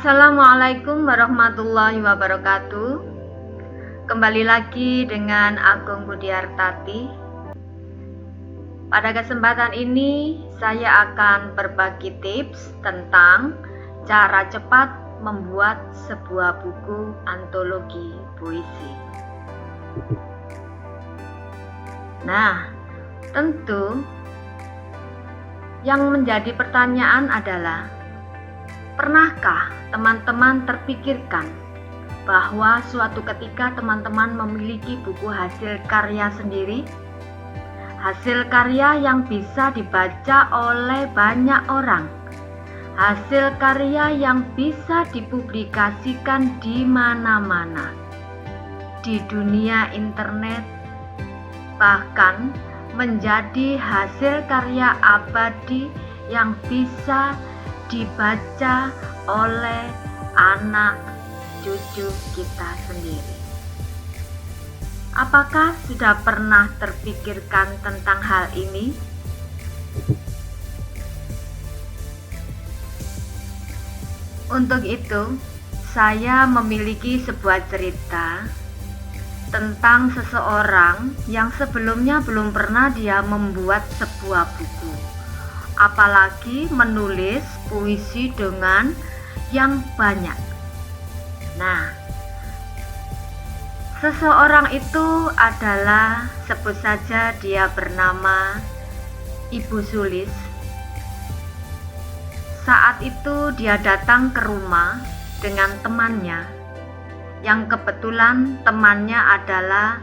Assalamualaikum warahmatullahi wabarakatuh. Kembali lagi dengan Agung Budiartati. Pada kesempatan ini saya akan berbagi tips tentang cara cepat membuat sebuah buku antologi puisi. Nah, tentu yang menjadi pertanyaan adalah, pernahkah teman-teman terpikirkan bahwa suatu ketika teman-teman memiliki buku hasil karya sendiri? Hasil karya yang bisa dibaca oleh banyak orang. Hasil karya yang bisa dipublikasikan di mana-mana. Di dunia internet, bahkan menjadi hasil karya abadi yang bisa dibaca oleh anak cucu kita sendiri. Apakah sudah pernah terpikirkan tentang hal ini? Untuk itu, saya memiliki sebuah cerita tentang seseorang yang sebelumnya belum pernah dia membuat sebuah buku, apalagi menulis puisi dengan yang banyak. Nah, seseorang itu adalah, sebut saja dia bernama Ibu Sulis. Saat itu dia datang ke rumah dengan temannya, yang kebetulan temannya adalah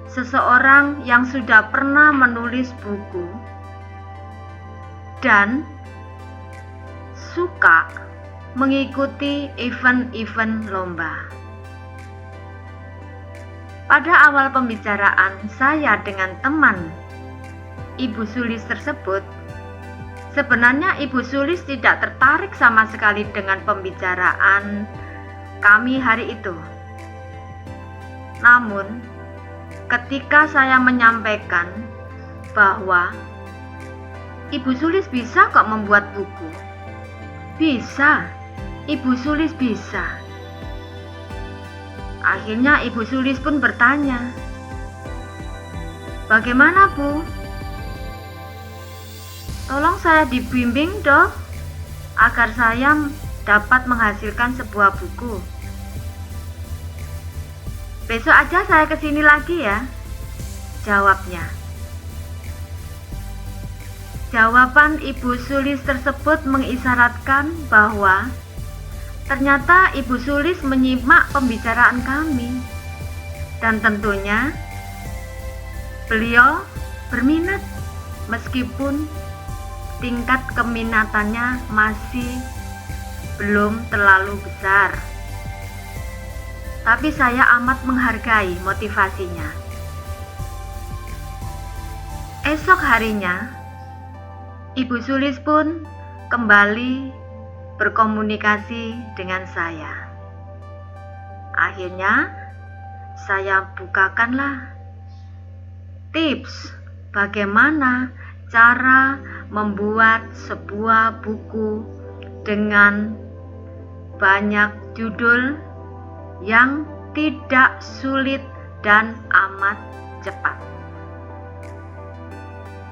seseorang yang sudah pernah menulis buku dan suka mengikuti event-event lomba. Pada awal pembicaraan saya dengan teman Ibu Sulis tersebut, sebenarnya Ibu Sulis tidak tertarik sama sekali dengan pembicaraan kami hari itu. Namun, ketika saya menyampaikan bahwa Ibu Sulis bisa kok membuat buku, bisa, Ibu Sulis bisa. Akhirnya Ibu Sulis pun bertanya, "Bagaimana, Bu? Tolong saya dibimbing dong, agar saya dapat menghasilkan sebuah buku. Besok aja saya kesini lagi ya," jawabnya. Jawaban Ibu Sulis tersebut mengisyaratkan bahwa ternyata Ibu Sulis menyimak pembicaraan kami, dan tentunya beliau berminat meskipun tingkat keminatannya masih belum terlalu besar. Tapi saya amat menghargai motivasinya. Esok harinya, Ibu Sulis pun kembali berkomunikasi dengan saya. Akhirnya saya bukakanlah tips bagaimana cara membuat sebuah buku dengan banyak judul yang tidak sulit dan amat cepat.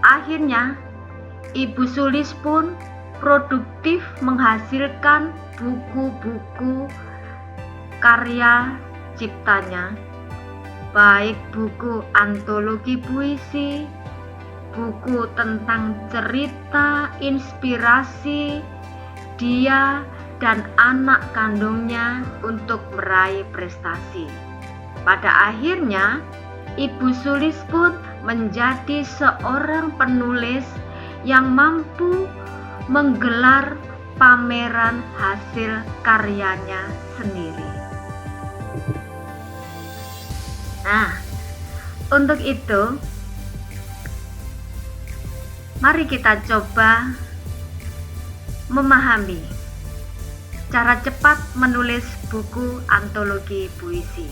Akhirnya Ibu Sulis pun produktif menghasilkan buku-buku karya ciptanya, baik buku antologi puisi, buku tentang cerita inspirasi dia dan anak kandungnya untuk meraih prestasi. Pada akhirnya, Ibu Sulis pun menjadi seorang penulis yang mampu menggelar pameran hasil karyanya sendiri. Nah, untuk itu, mari kita coba memahami cara cepat menulis buku antologi puisi.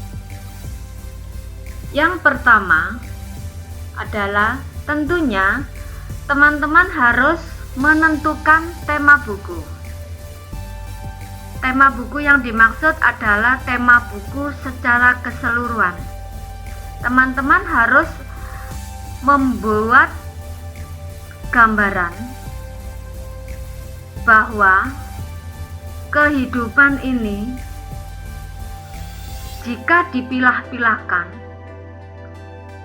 Yang pertama adalah tentunya teman-teman harus menentukan tema buku. Tema buku yang dimaksud adalah tema buku secara keseluruhan. Teman-teman harus membuat gambaran bahwa kehidupan ini jika dipilah-pilahkan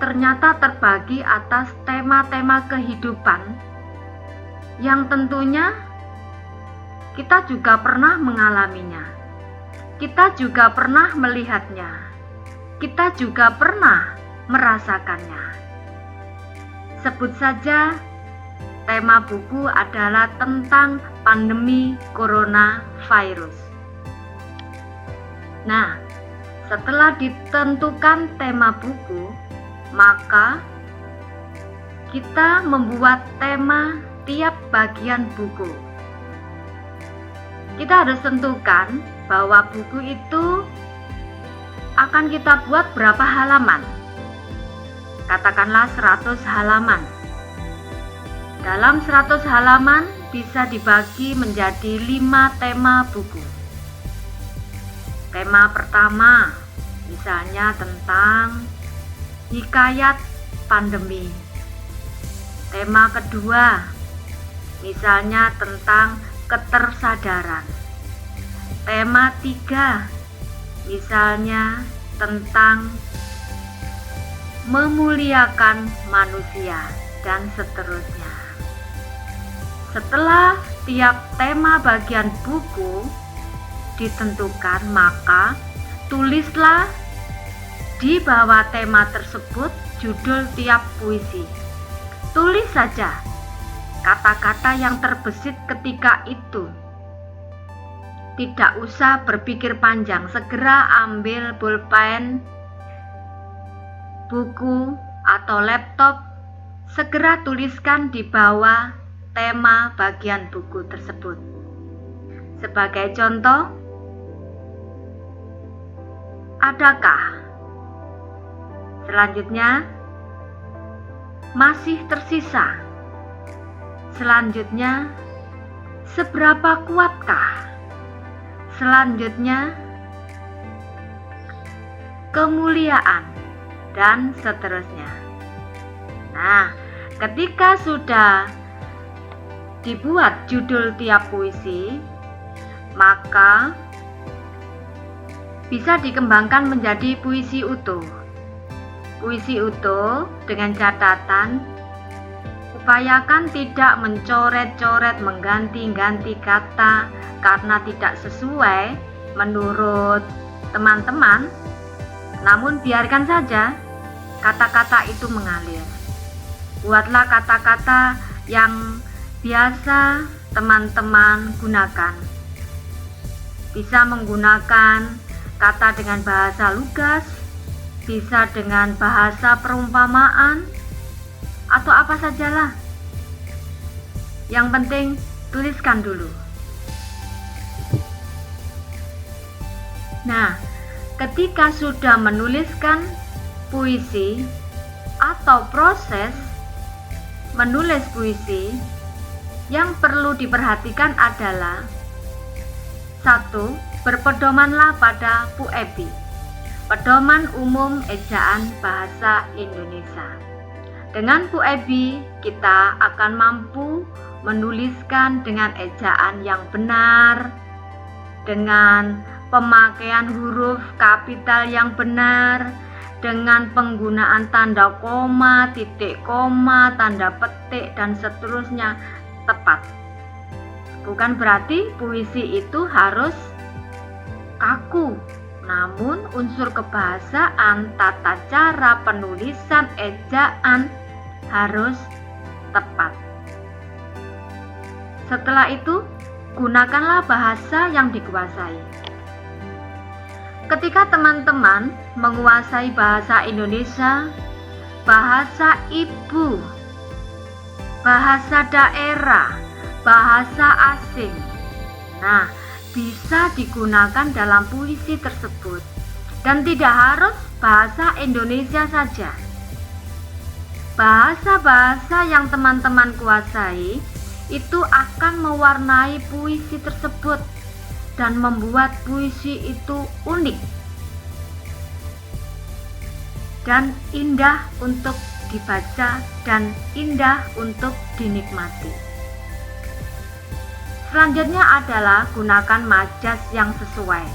ternyata terbagi atas tema-tema kehidupan yang tentunya kita juga pernah mengalaminya, kita juga pernah melihatnya, kita juga pernah merasakannya. Sebut saja tema buku adalah tentang pandemi coronavirus. Nah, setelah ditentukan tema buku, maka kita membuat tema tiap bagian buku. Kita harus tentukan bahwa buku itu akan kita buat berapa halaman. Katakanlah 100 halaman. Dalam 100 halaman bisa dibagi menjadi 5 tema buku. Tema pertama misalnya tentang hikayat pandemi. Tema kedua misalnya tentang ketersadaran. Tema 3 misalnya tentang memuliakan manusia dan seterusnya. Setelah tiap tema bagian buku ditentukan, maka tulislah di bawah tema tersebut judul tiap puisi. Tulis saja kata-kata yang terbesit ketika itu. Tidak usah berpikir panjang, segera ambil pulpen, buku, atau laptop, segera tuliskan di bawah tema bagian buku tersebut. Sebagai contoh, adakah selanjutnya masih tersisa? Selanjutnya, seberapa kuatkah? Selanjutnya, kemuliaan, dan seterusnya. Nah, ketika sudah dibuat judul tiap puisi, maka bisa dikembangkan menjadi puisi utuh. Puisi utuh dengan catatan upayakan tidak mencoret-coret, mengganti-ganti kata karena tidak sesuai menurut teman-teman. Namun biarkan saja kata-kata itu mengalir. Buatlah kata-kata yang biasa teman-teman gunakan. Bisa menggunakan kata dengan bahasa lugas, bisa dengan bahasa perumpamaan, atau apa sajalah. Yang penting tuliskan dulu. Nah, ketika sudah menuliskan puisi atau proses menulis puisi, yang perlu diperhatikan adalah 1. Berpedomanlah pada PUEBI, Pedoman Umum Ejaan Bahasa Indonesia. Dengan PUEBI, kita akan mampu menuliskan dengan ejaan yang benar, dengan pemakaian huruf kapital yang benar, dengan penggunaan tanda koma, titik koma, tanda petik, dan seterusnya tepat. Bukan berarti puisi itu harus kaku, namun unsur kebahasaan, tata cara penulisan, ejaan harus tepat. Setelah itu, gunakanlah bahasa yang dikuasai. Ketika teman-teman menguasai bahasa Indonesia, bahasa ibu, bahasa daerah, bahasa asing, nah, bisa digunakan dalam puisi tersebut. Dan tidak harus bahasa Indonesia saja. Bahasa-bahasa yang teman-teman kuasai itu akan mewarnai puisi tersebut. dan membuat puisi itu unik dan indah untuk dibaca dan indah untuk dinikmati. Selanjutnya adalah gunakan majas yang sesuai.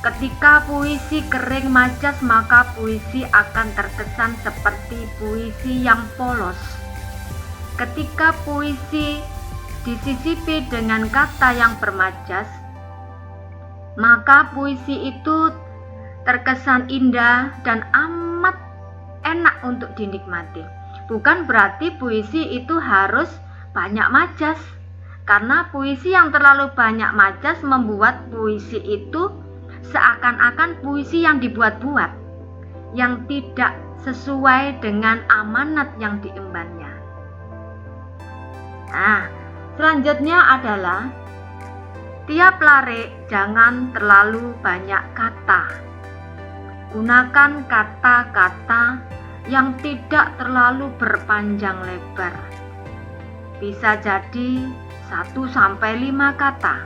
Ketika puisi kering majas, maka puisi akan terkesan seperti puisi yang polos. Ketika puisi disisipi dengan kata yang bermajas, maka puisi itu terkesan indah dan amat enak untuk dinikmati. Bukan berarti puisi itu harus banyak majas, karena puisi yang terlalu banyak majas membuat puisi itu seakan-akan puisi yang dibuat-buat, yang tidak sesuai dengan amanat yang diembannya. Nah, selanjutnya adalah tiap larik jangan terlalu banyak kata. Gunakan kata-kata yang tidak terlalu berpanjang lebar. Bisa jadi 1-5 kata.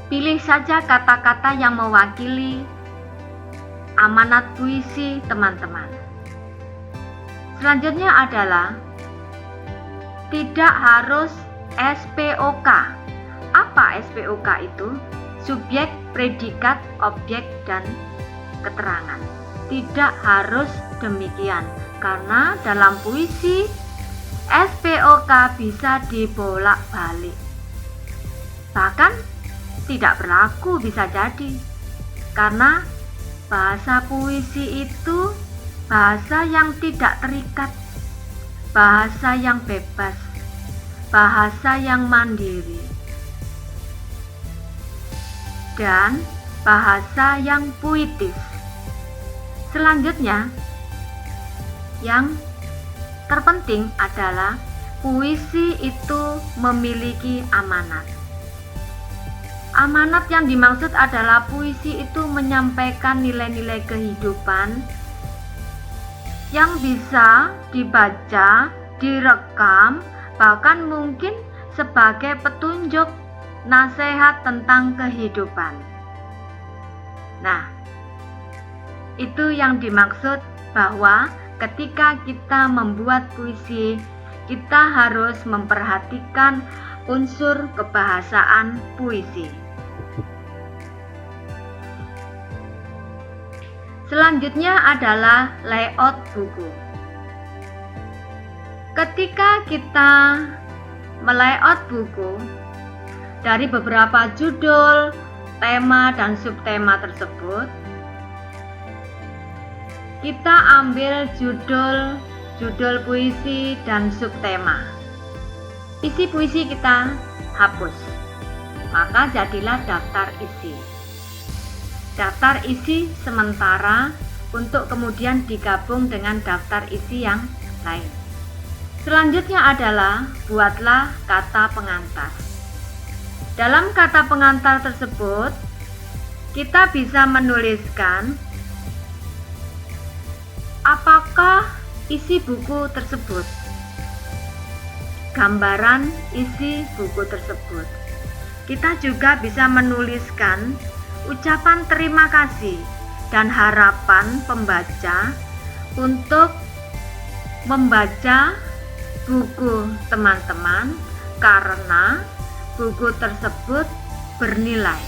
Pilih saja kata-kata yang mewakili amanat puisi teman-teman. Selanjutnya adalah tidak harus SPOK. Apa SPOK itu? Subjek, predikat, objek, dan keterangan. Tidak harus demikian, karena dalam puisi SPOK bisa dibolak-balik. Bahkan tidak berlaku bisa jadi, karena bahasa puisi itu bahasa yang tidak terikat, bahasa yang bebas, bahasa yang mandiri, dan bahasa yang puitis. Selanjutnya, yang terpenting adalah puisi itu memiliki amanat. Amanat yang dimaksud adalah puisi itu menyampaikan nilai-nilai kehidupan yang bisa dibaca, direkam, bahkan mungkin sebagai petunjuk nasihat tentang kehidupan. Nah, itu yang dimaksud bahwa ketika kita membuat puisi, kita harus memperhatikan unsur kebahasaan puisi. Selanjutnya adalah layout buku. Ketika kita melayout buku, dari beberapa judul, tema, dan subtema tersebut, kita ambil judul puisi dan subtema. Isi puisi kita hapus, maka jadilah daftar isi. Daftar isi sementara untuk kemudian digabung dengan daftar isi yang lain. Selanjutnya adalah buatlah kata pengantar. Dalam kata pengantar tersebut, kita bisa menuliskan apakah isi buku tersebut, gambaran isi buku tersebut. Kita juga bisa menuliskan ucapan terima kasih dan harapan pembaca untuk membaca buku teman-teman karena buku tersebut bernilai.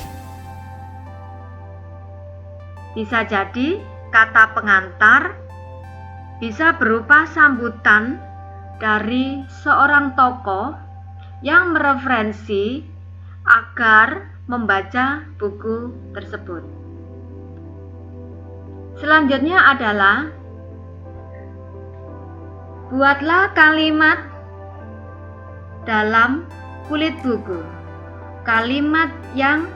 Bisa jadi kata pengantar bisa berupa sambutan dari seorang tokoh yang mereferensi agar membaca buku tersebut. Selanjutnya adalah buatlah kalimat dalam kulit buku. Kalimat yang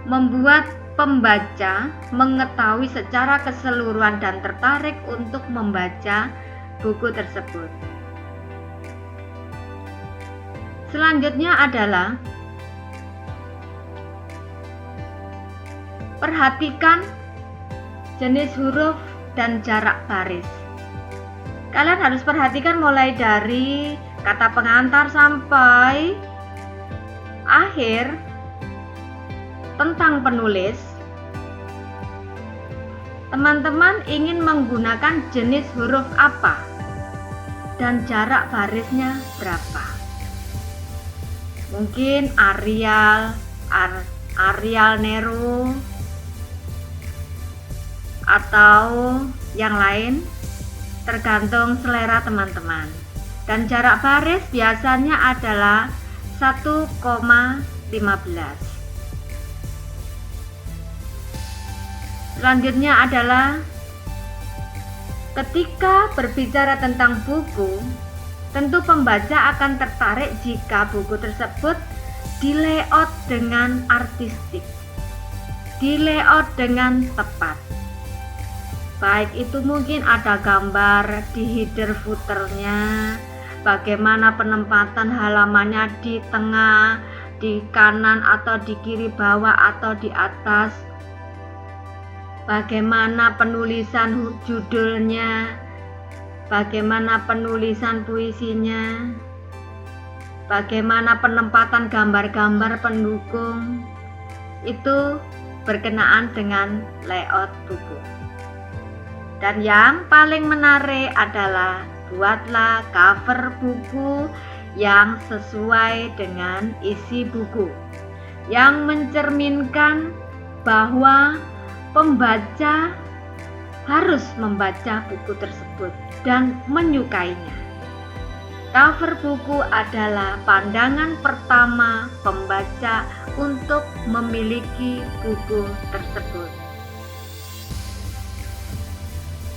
membuat pembaca mengetahui secara keseluruhan dan tertarik untuk membaca buku tersebut. Selanjutnya adalah perhatikan jenis huruf dan jarak baris. Kalian harus perhatikan mulai dari kata pengantar sampai akhir tentang penulis, teman-teman ingin menggunakan jenis huruf apa dan jarak barisnya berapa? Mungkin Arial Nero atau yang lain, tergantung selera teman-teman. Dan jarak baris biasanya adalah 1,15. Selanjutnya adalah ketika berbicara tentang buku, tentu pembaca akan tertarik jika buku tersebut di-layout dengan artistik, di-layout dengan tepat. Baik itu mungkin ada gambar di header footernya, bagaimana penempatan halamannya di tengah, di kanan atau di kiri bawah atau di atas, bagaimana penulisan judulnya, bagaimana penulisan puisinya, bagaimana penempatan gambar-gambar pendukung, itu berkenaan dengan layout buku. Dan yang paling menarik adalah buatlah cover buku yang sesuai dengan isi buku, yang mencerminkan bahwa pembaca harus membaca buku tersebut dan menyukainya. Cover buku adalah pandangan pertama pembaca untuk memiliki buku tersebut.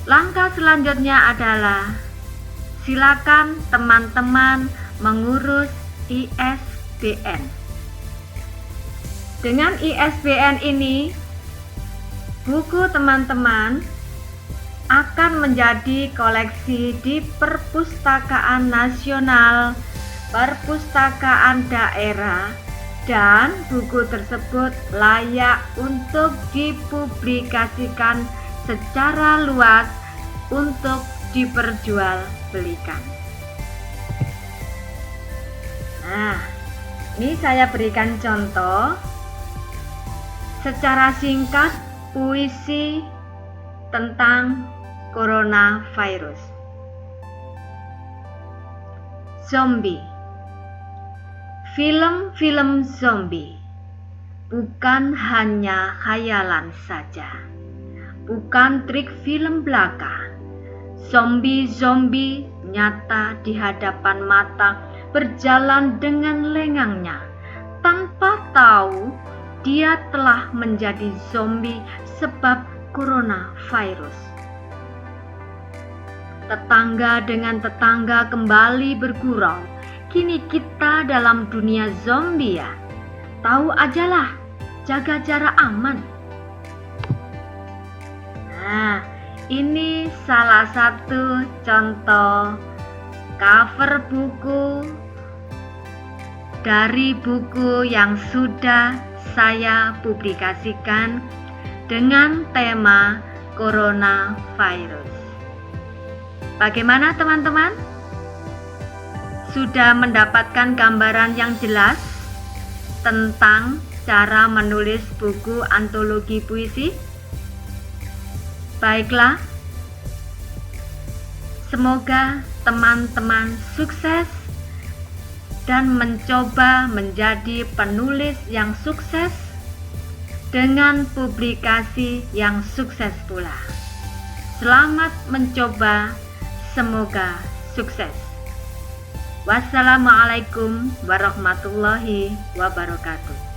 Langkah selanjutnya adalah silakan teman-teman mengurus ISBN. Dengan ISBN ini, buku teman-teman akan menjadi koleksi di Perpustakaan Nasional, Perpustakaan Daerah, dan buku tersebut layak untuk dipublikasikan secara luas untuk diperjualbelikan. Nah, ini saya berikan contoh secara singkat puisi tentang coronavirus. Zombie. Film-film zombie bukan hanya khayalan saja, bukan trik film belaka. Zombie-zombie nyata di hadapan mata, berjalan dengan lengangnya tanpa tahu dia telah menjadi zombie sebab coronavirus. Tetangga dengan tetangga kembali bergurau. Kini kita dalam dunia zombie ya. Tahu ajalah, jaga jarak aman. Nah, ini salah satu contoh cover buku dari buku yang sudah saya publikasikan dengan tema coronavirus. Bagaimana teman-teman? Sudah mendapatkan gambaran yang jelas tentang cara menulis buku antologi puisi? Baiklah, semoga teman-teman sukses dan mencoba menjadi penulis yang sukses dengan publikasi yang sukses pula. Selamat mencoba, semoga sukses. Wassalamualaikum warahmatullahi wabarakatuh.